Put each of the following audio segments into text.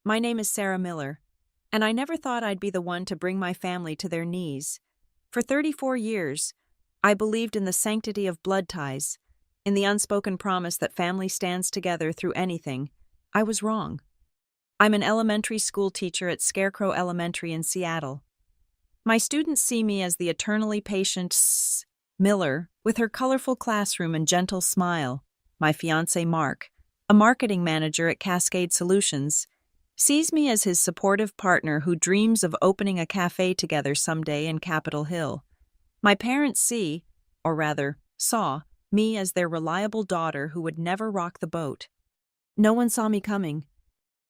My name is Sarah Miller, and I never thought I'd be the one to bring my family to their knees. For 34 years, I believed in the sanctity of blood ties, in the unspoken promise that family stands together through anything. I was wrong. I'm an elementary school teacher at Scarecrow Elementary in Seattle. My students see me as the eternally patient Miller, with her colorful classroom and gentle smile. My fiancé Mark, a marketing manager at Cascade Solutions, sees me as his supportive partner who dreams of opening a cafe together someday in Capitol Hill. My parents see, or rather, saw, me as their reliable daughter who would never rock the boat. No one saw me coming.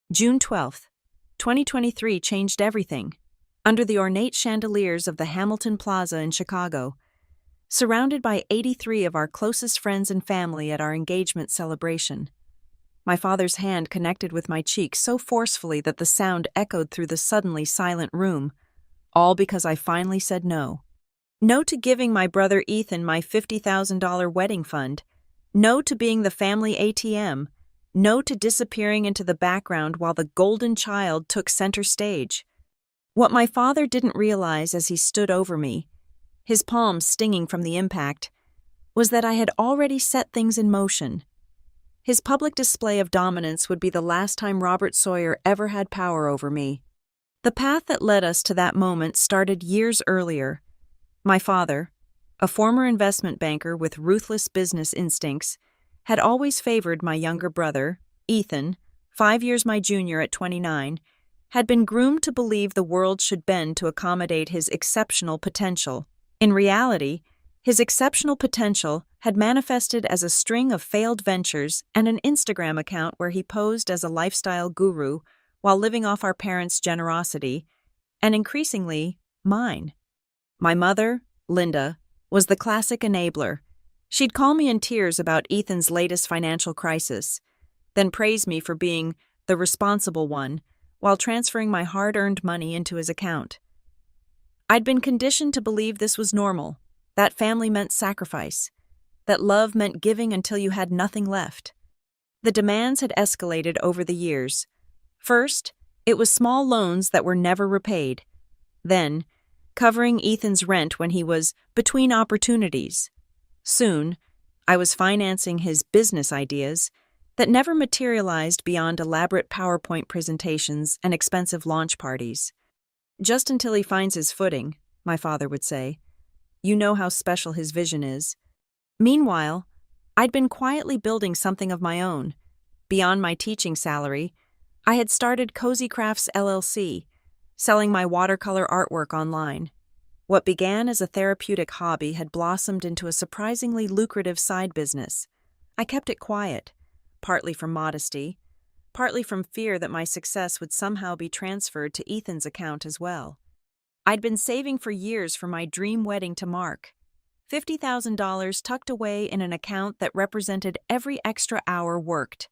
June 12th, 2023 changed everything. Under the ornate chandeliers of the Hamilton Plaza in Chicago, surrounded by 83 of our closest friends and family at our engagement celebration. My father's hand connected with my cheek so forcefully that the sound echoed through the suddenly silent room, all because I finally said no. No to giving my brother Ethan my $50,000 wedding fund. No to being the family ATM. No to disappearing into the background while the golden child took center stage. What my father didn't realize as he stood over me, his palms stinging from the impact, was that I had already set things in motion. His public display of dominance would be the last time Robert Sawyer ever had power over me. The path that led us to that moment started years earlier. My father, a former investment banker with ruthless business instincts, had always favored my younger brother, Ethan, 5 years my junior at 29, had been groomed to believe the world should bend to accommodate his exceptional potential. In reality, his exceptional potential had manifested as a string of failed ventures and an Instagram account where he posed as a lifestyle guru while living off our parents' generosity, and increasingly, mine. My mother, Linda, was the classic enabler. She'd call me in tears about Ethan's latest financial crisis, then praise me for being the responsible one while transferring my hard-earned money into his account. I'd been conditioned to believe this was normal, that family meant sacrifice, that love meant giving until you had nothing left. The demands had escalated over the years. First, it was small loans that were never repaid. Then, covering Ethan's rent when he was between opportunities. Soon, I was financing his business ideas that never materialized beyond elaborate PowerPoint presentations and expensive launch parties. Just until he finds his footing, my father would say. You know how special his vision is. Meanwhile, I'd been quietly building something of my own. Beyond my teaching salary, I had started Cozy Crafts LLC, selling my watercolor artwork online. What began as a therapeutic hobby had blossomed into a surprisingly lucrative side business. I kept it quiet, partly from modesty, partly from fear that my success would somehow be transferred to Ethan's account as well. I'd been saving for years for my dream wedding to Mark. $50,000 tucked away in an account that represented every extra hour worked,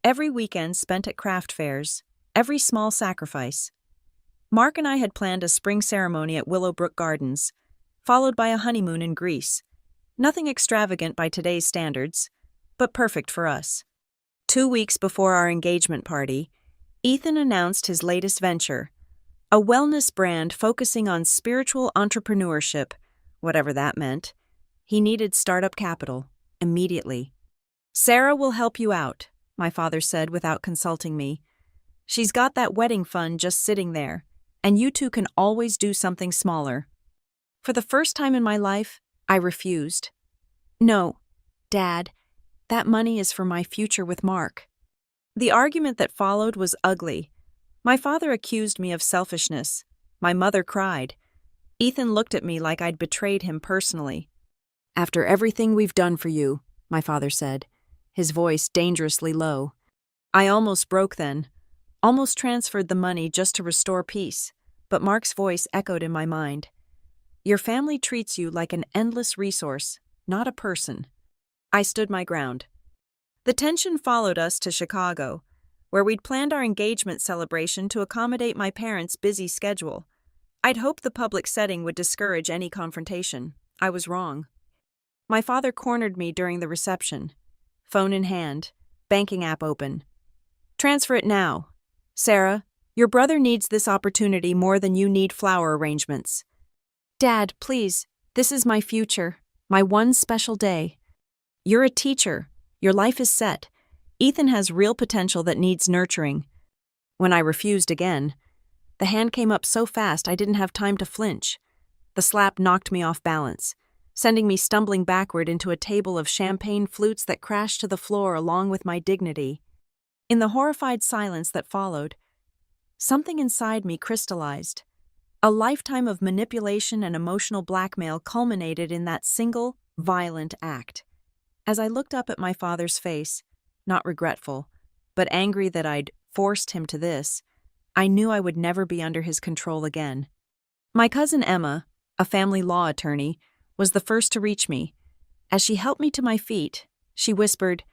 every weekend spent at craft fairs, every small sacrifice. Mark and I had planned a spring ceremony at Willowbrook Gardens, followed by a honeymoon in Greece. Nothing extravagant by today's standards, but perfect for us. 2 weeks before our engagement party, Ethan announced his latest venture, a wellness brand focusing on spiritual entrepreneurship, whatever that meant. He needed startup capital, immediately. Sarah will help you out, my father said without consulting me. She's got that wedding fund just sitting there, and you two can always do something smaller. For the first time in my life, I refused. No, Dad, that money is for my future with Mark. The argument that followed was ugly. My father accused me of selfishness. My mother cried. Ethan looked at me like I'd betrayed him personally. After everything we've done for you, my father said, his voice dangerously low. I almost broke then, almost transferred the money just to restore peace, but Mark's voice echoed in my mind. Your family treats you like an endless resource, not a person. I stood my ground. The tension followed us to Chicago, where we'd planned our engagement celebration to accommodate my parents' busy schedule. I'd hoped the public setting would discourage any confrontation. I was wrong. My father cornered me during the reception. Phone in hand, banking app open. Transfer it now. Sarah, Your brother needs this opportunity more than you need flower arrangements. Dad, please, this is my future, my one special day. You're a teacher. Your life is set. Ethan has real potential that needs nurturing. When I refused again, the hand came up so fast I didn't have time to flinch. The slap knocked me off balance, sending me stumbling backward into a table of champagne flutes that crashed to the floor along with my dignity. In the horrified silence that followed, something inside me crystallized. A lifetime of manipulation and emotional blackmail culminated in that single, violent act. As I looked up at my father's face, not regretful, but angry that I'd forced him to this, I knew I would never be under his control again. My cousin Emma, a family law attorney, was the first to reach me. As she helped me to my feet, she whispered,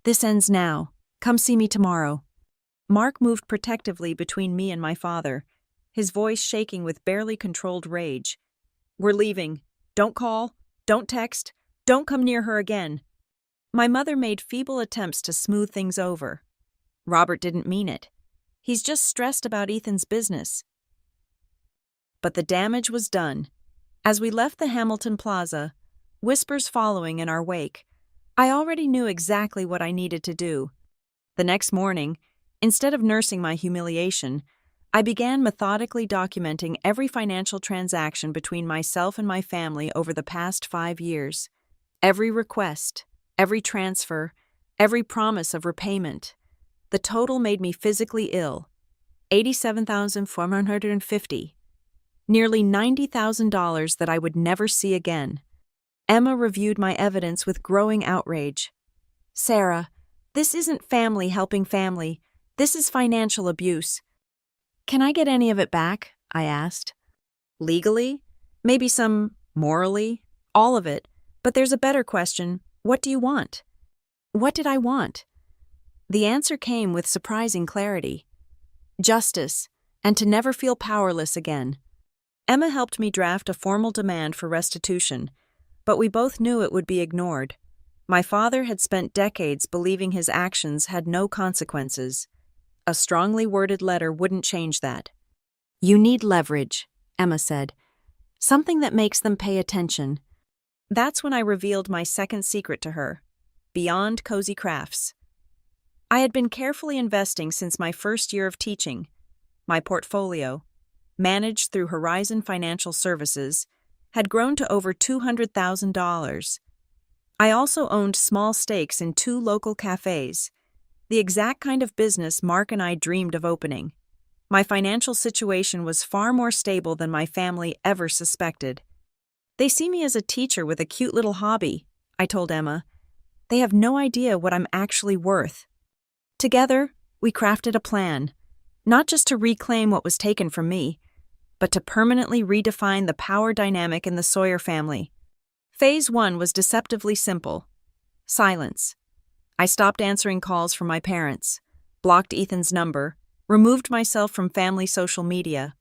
"This ends now. Come see me tomorrow." Mark moved protectively between me and my father, his voice shaking with barely controlled rage. "We're leaving. Don't call. Don't text. Don't come near her again." My mother made feeble attempts to smooth things over. "Robert didn't mean it. He's just stressed about Ethan's business." But the damage was done. As we left the Hamilton Plaza, whispers following in our wake, I already knew exactly what I needed to do. The next morning, instead of nursing my humiliation, I began methodically documenting every financial transaction between myself and my family over the past 5 years. Every request, every transfer, every promise of repayment. The total made me physically ill. $87,450. Nearly $90,000 that I would never see again. Emma reviewed my evidence with growing outrage. "Sarah, this isn't family helping family. This is financial abuse." "Can I get any of it back?" I asked. "Legally? Maybe some morally? All of it. But there's a better question. What do you want?" What did I want? The answer came with surprising clarity. Justice, and to never feel powerless again. Emma helped me draft a formal demand for restitution, but we both knew it would be ignored. My father had spent decades believing his actions had no consequences. A strongly worded letter wouldn't change that. "You need leverage," Emma said. "Something that makes them pay attention." That's when I revealed my second secret to her, beyond cozy crafts. I had been carefully investing since my first year of teaching. My portfolio, managed through Horizon Financial Services, had grown to over $200,000. I also owned small stakes in 2 local cafes, the exact kind of business Mark and I dreamed of opening. My financial situation was far more stable than my family ever suspected. "They see me as a teacher with a cute little hobby," I told Emma. "They have no idea what I'm actually worth." Together, we crafted a plan, not just to reclaim what was taken from me, but to permanently redefine the power dynamic in the Sawyer family. Phase 1 was deceptively simple. Silence. I stopped answering calls from my parents, blocked Ethan's number, removed myself from family social media.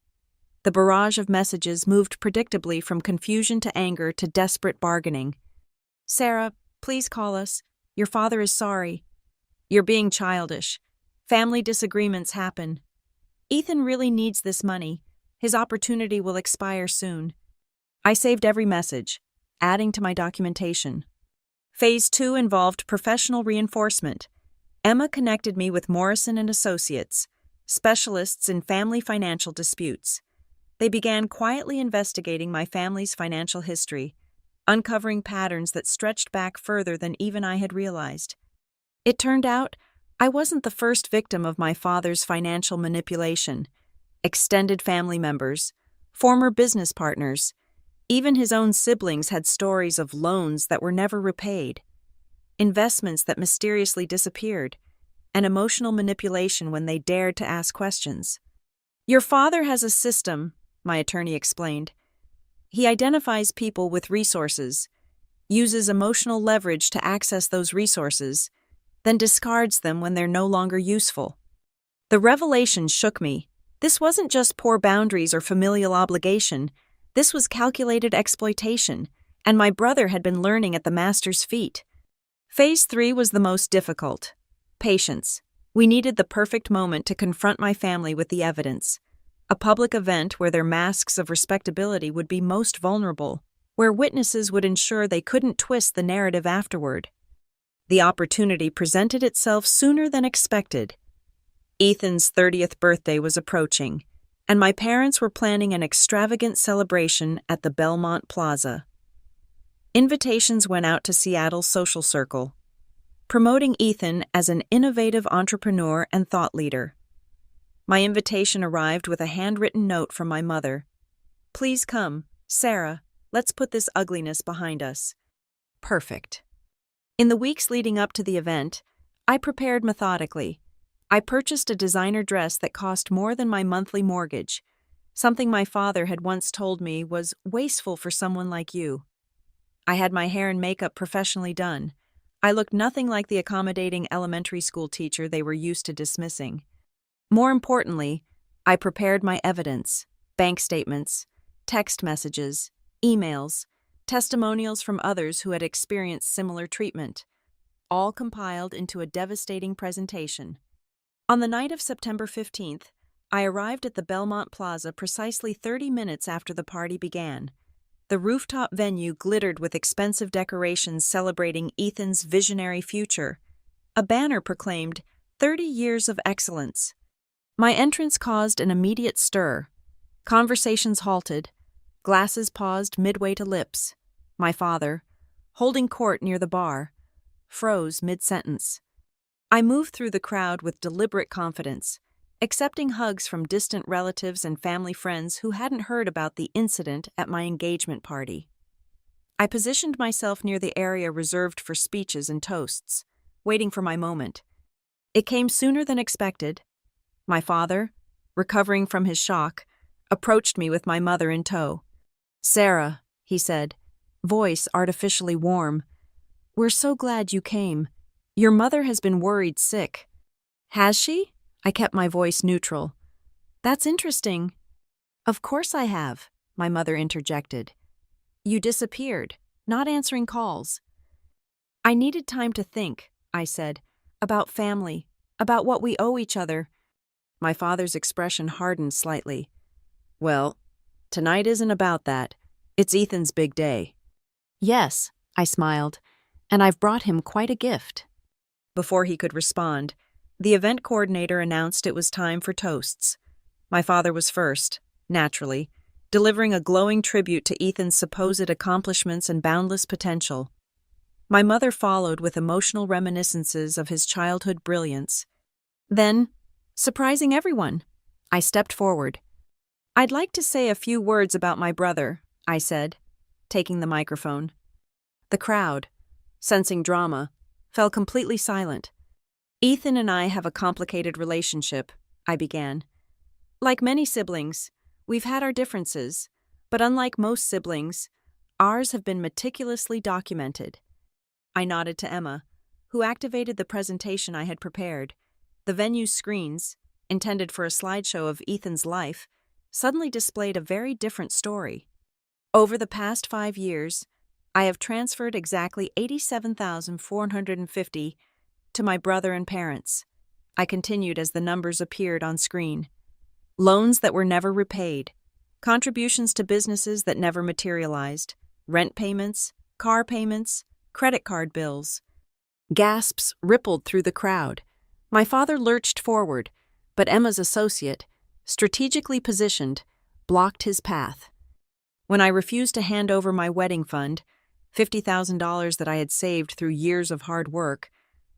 The barrage of messages moved predictably from confusion to anger to desperate bargaining. "Sarah, please call us. Your father is sorry. You're being childish. Family disagreements happen. Ethan really needs this money. His opportunity will expire soon." I saved every message, adding to my documentation. Phase 2 involved professional reinforcement. Emma connected me with Morrison and Associates, specialists in family financial disputes. They began quietly investigating my family's financial history, uncovering patterns that stretched back further than even I had realized. It turned out I wasn't the first victim of my father's financial manipulation. Extended family members, former business partners, even his own siblings had stories of loans that were never repaid, investments that mysteriously disappeared, and emotional manipulation when they dared to ask questions. "Your father has a system," my attorney explained. "He identifies people with resources, uses emotional leverage to access those resources, then discards them when they're no longer useful." The revelation shook me. This wasn't just poor boundaries or familial obligation. This was calculated exploitation, and my brother had been learning at the master's feet. Phase 3 was the most difficult. Patience. We needed the perfect moment to confront my family with the evidence. A public event where their masks of respectability would be most vulnerable, where witnesses would ensure they couldn't twist the narrative afterward. The opportunity presented itself sooner than expected. Ethan's 30th birthday was approaching, and my parents were planning an extravagant celebration at the Belmont Plaza. Invitations went out to Seattle's social circle, promoting Ethan as an innovative entrepreneur and thought leader. My invitation arrived with a handwritten note from my mother. "Please come, Sarah, let's put this ugliness behind us." Perfect. In the weeks leading up to the event, I prepared methodically. I purchased a designer dress that cost more than my monthly mortgage, something my father had once told me was wasteful for someone like you. I had my hair and makeup professionally done. I looked nothing like the accommodating elementary school teacher they were used to dismissing. More importantly, I prepared my evidence: bank statements, text messages, emails, testimonials from others who had experienced similar treatment, all compiled into a devastating presentation. On the night of September 15th, I arrived at the Belmont Plaza precisely 30 minutes after the party began. The rooftop venue glittered with expensive decorations celebrating Ethan's visionary future. A banner proclaimed 30 years of excellence. My entrance caused an immediate stir. Conversations halted. Glasses paused midway to lips. My father, holding court near the bar, froze mid-sentence. I moved through the crowd with deliberate confidence, accepting hugs from distant relatives and family friends who hadn't heard about the incident at my engagement party. I positioned myself near the area reserved for speeches and toasts, waiting for my moment. It came sooner than expected. My father, recovering from his shock, approached me with my mother in tow. "Sarah," he said, voice artificially warm, "we're so glad you came. Your mother has been worried sick." "Has she?" I kept my voice neutral. "That's interesting." "Of course I have," my mother interjected. "You disappeared, not answering calls." "I needed time to think," I said, "about family, about what we owe each other." My father's expression hardened slightly. "Well, tonight isn't about that. It's Ethan's big day." "Yes," I smiled, "and I've brought him quite a gift." Before he could respond, the event coordinator announced it was time for toasts. My father was first, naturally, delivering a glowing tribute to Ethan's supposed accomplishments and boundless potential. My mother followed with emotional reminiscences of his childhood brilliance. Then, surprising everyone, I stepped forward. "I'd like to say a few words about my brother," I said, taking the microphone. The crowd, sensing drama, fell completely silent. "Ethan and I have a complicated relationship," I began. "Like many siblings, we've had our differences, but unlike most siblings, ours have been meticulously documented." I nodded to Emma, who activated the presentation I had prepared. The venue's screens, intended for a slideshow of Ethan's life, suddenly displayed a very different story. Over the past 5 years, I have transferred exactly $87,450 to my brother and parents. I continued as the numbers appeared on screen. Loans that were never repaid, contributions to businesses that never materialized, rent payments, car payments, credit card bills. Gasps rippled through the crowd. My father lurched forward, but Emma's associate, strategically positioned, blocked his path. When I refused to hand over my wedding fund, $50,000 that I had saved through years of hard work,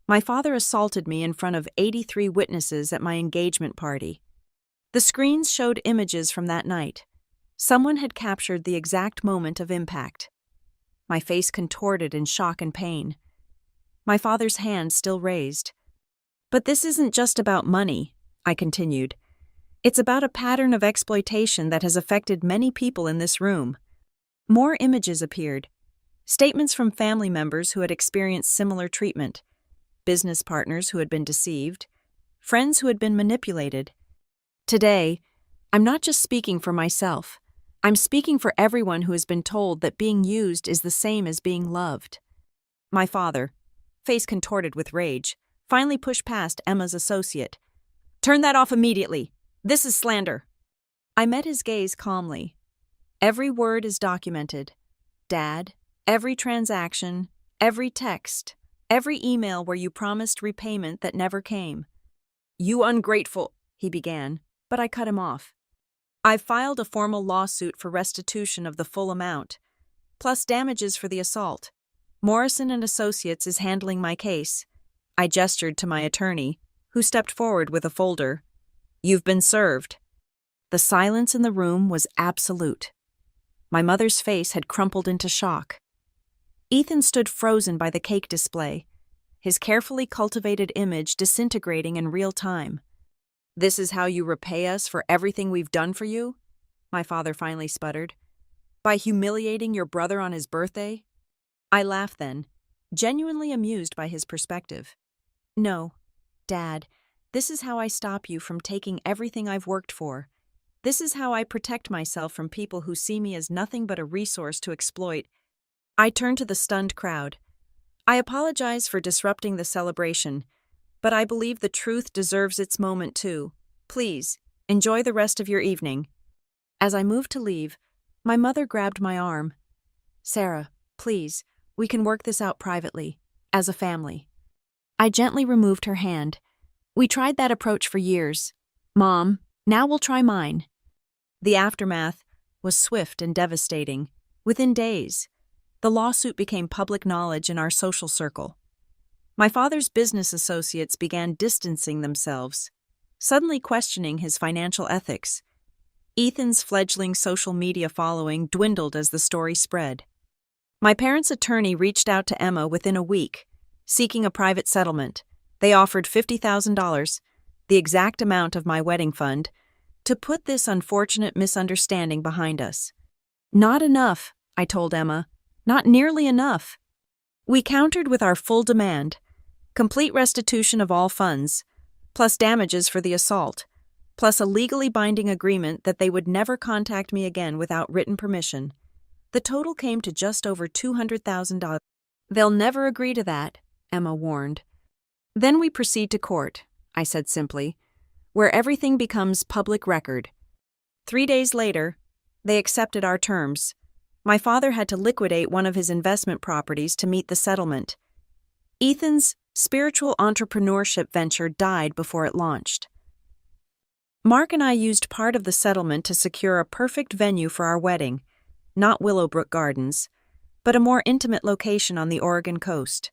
my father assaulted me in front of 83 witnesses at my engagement party. The screens showed images from that night. Someone had captured the exact moment of impact. My face contorted in shock and pain. My father's hand still raised. "But this isn't just about money," I continued. "It's about a pattern of exploitation that has affected many people in this room." More images appeared. Statements from family members who had experienced similar treatment, business partners who had been deceived, friends who had been manipulated. Today, I'm not just speaking for myself. I'm speaking for everyone who has been told that being used is the same as being loved. My father, face contorted with rage, finally pushed past Emma's associate. "Turn that off immediately. This is slander." I met his gaze calmly. "Every word is documented. Dad, every transaction, every text, every email where you promised repayment that never came." "You ungrateful," he began, but I cut him off. "I've filed a formal lawsuit for restitution of the full amount, plus damages for the assault. Morrison and Associates is handling my case." I gestured to my attorney, who stepped forward with a folder. "You've been served." The silence in the room was absolute. My mother's face had crumpled into shock. Ethan stood frozen by the cake display, his carefully cultivated image disintegrating in real time. "This is how you repay us for everything we've done for you?" my father finally sputtered. "By humiliating your brother on his birthday?" I laughed then, genuinely amused by his perspective. "No, Dad, this is how I stop you from taking everything I've worked for. This is how I protect myself from people who see me as nothing but a resource to exploit." I turned to the stunned crowd. "I apologize for disrupting the celebration, but I believe the truth deserves its moment too. Please, enjoy the rest of your evening." As I moved to leave, my mother grabbed my arm. "Sarah, please, we can work this out privately, as a family." I gently removed her hand. "We tried that approach for years. Mom, now we'll try mine." The aftermath was swift and devastating. Within days, the lawsuit became public knowledge in our social circle. My father's business associates began distancing themselves, suddenly questioning his financial ethics. Ethan's fledgling social media following dwindled as the story spread. My parents' attorney reached out to Emma within a week, seeking a private settlement. They offered $50,000, the exact amount of my wedding fund, to put this unfortunate misunderstanding behind us. "Not enough," I told Emma. "Not nearly enough." We countered with our full demand: complete restitution of all funds, plus damages for the assault, plus a legally binding agreement that they would never contact me again without written permission. The total came to just over $200,000. "They'll never agree to that," Emma warned. "Then we proceed to court," I said simply, "where everything becomes public record." 3 days later, they accepted our terms. My father had to liquidate one of his investment properties to meet the settlement. Ethan's spiritual entrepreneurship venture died before it launched. Mark and I used part of the settlement to secure a perfect venue for our wedding, not Willowbrook Gardens, but a more intimate location on the Oregon coast.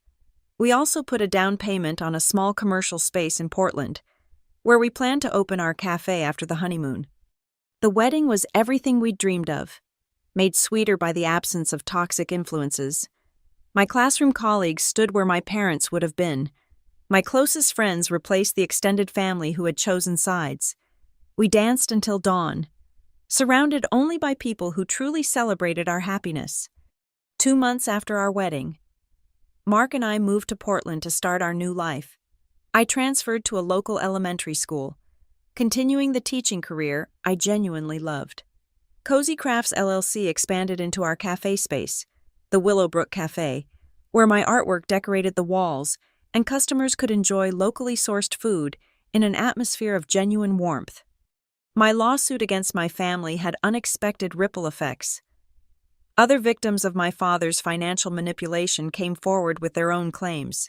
We also put a down payment on a small commercial space in Portland, where we planned to open our cafe after the honeymoon. The wedding was everything we'd dreamed of, made sweeter by the absence of toxic influences. My classroom colleagues stood where my parents would have been. My closest friends replaced the extended family who had chosen sides. We danced until dawn, surrounded only by people who truly celebrated our happiness. 2 months after our wedding, Mark and I moved to Portland to start our new life. I transferred to a local elementary school, continuing the teaching career I genuinely loved. Cozy Crafts LLC expanded into our cafe space, the Willowbrook Cafe, where my artwork decorated the walls and customers could enjoy locally sourced food in an atmosphere of genuine warmth. My lawsuit against my family had unexpected ripple effects. Other victims of my father's financial manipulation came forward with their own claims.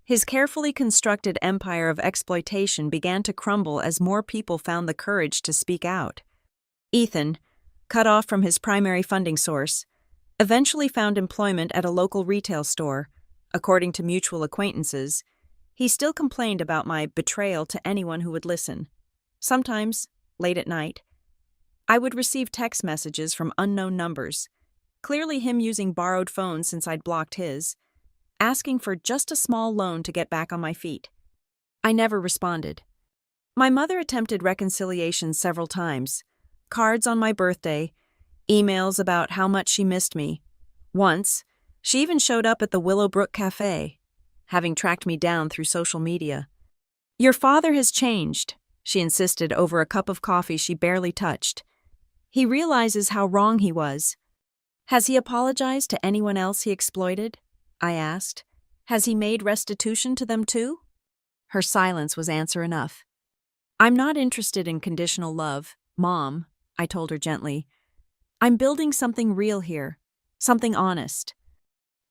His carefully constructed empire of exploitation began to crumble as more people found the courage to speak out. Ethan, cut off from his primary funding source, eventually found employment at a local retail store. According to mutual acquaintances, he still complained about my betrayal to anyone who would listen. Sometimes, late at night, I would receive text messages from unknown numbers, clearly him using borrowed phones since I'd blocked his, asking for just a small loan to get back on my feet. I never responded. My mother attempted reconciliation several times, cards on my birthday, emails about how much she missed me. Once, she even showed up at the Willowbrook Cafe, having tracked me down through social media. "Your father has changed," she insisted over a cup of coffee she barely touched. "He realizes how wrong he was." "Has he apologized to anyone else he exploited?" I asked. "Has he made restitution to them too?" Her silence was answer enough. "I'm not interested in conditional love, Mom," I told her gently. "I'm building something real here, something honest."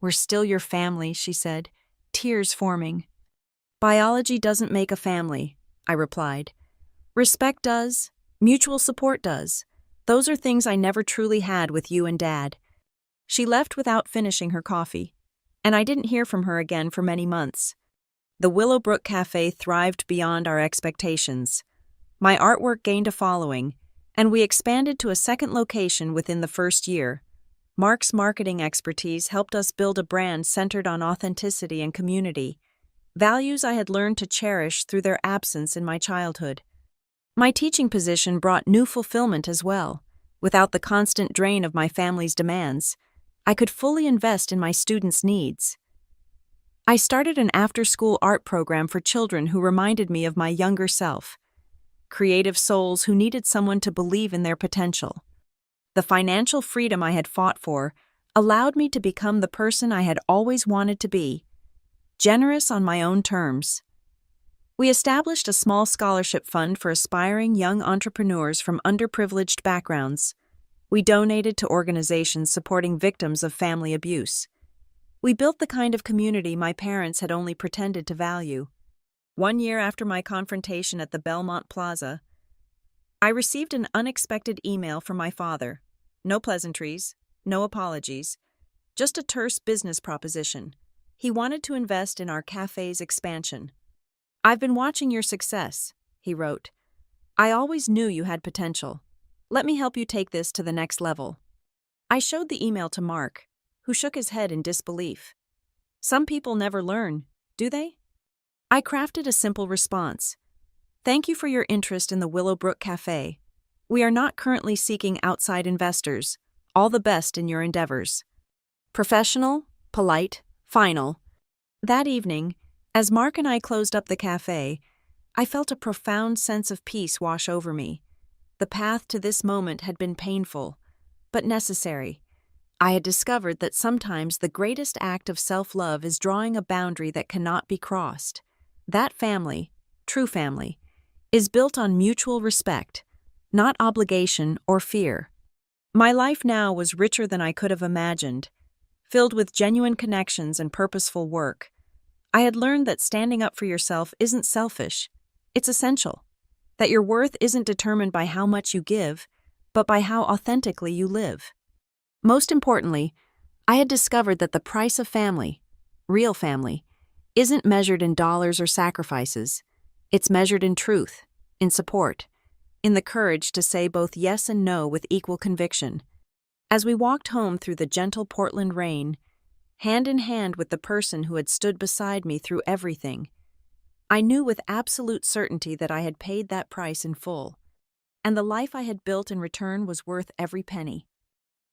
"We're still your family," she said, tears forming. "Biology doesn't make a family," I replied. "Respect does, mutual support does. Those are things I never truly had with you and Dad." She left without finishing her coffee, and I didn't hear from her again for many months. The Willowbrook Cafe thrived beyond our expectations. My artwork gained a following, and we expanded to a second location within the first year. Mark's marketing expertise helped us build a brand centered on authenticity and community, values I had learned to cherish through their absence in my childhood. My teaching position brought new fulfillment as well. Without the constant drain of my family's demands, I could fully invest in my students' needs. I started an after-school art program for children who reminded me of my younger self, creative souls who needed someone to believe in their potential. The financial freedom I had fought for allowed me to become the person I had always wanted to be, generous on my own terms. We established a small scholarship fund for aspiring young entrepreneurs from underprivileged backgrounds. We donated to organizations supporting victims of family abuse. We built the kind of community my parents had only pretended to value. 1 year after my confrontation at the Belmont Plaza, I received an unexpected email from my father. No pleasantries, no apologies, just a terse business proposition. He wanted to invest in our cafe's expansion. "I've been watching your success," he wrote. "I always knew you had potential. Let me help you take this to the next level." I showed the email to Mark, who shook his head in disbelief. Some people never learn, do they? I crafted a simple response. "Thank you for your interest in the Willowbrook Cafe. We are not currently seeking outside investors. All the best in your endeavors." Professional, polite, final. That evening, as Mark and I closed up the cafe, I felt a profound sense of peace wash over me. The path to this moment had been painful, but necessary. I had discovered that sometimes the greatest act of self-love is drawing a boundary that cannot be crossed. That family, true family, is built on mutual respect, not obligation or fear. My life now was richer than I could have imagined, filled with genuine connections and purposeful work. I had learned that standing up for yourself isn't selfish, it's essential. That your worth isn't determined by how much you give, but by how authentically you live. Most importantly, I had discovered that the price of family, real family, isn't measured in dollars or sacrifices. It's measured in truth, in support, in the courage to say both yes and no with equal conviction. As we walked home through the gentle Portland rain, hand in hand with the person who had stood beside me through everything, I knew with absolute certainty that I had paid that price in full, and the life I had built in return was worth every penny.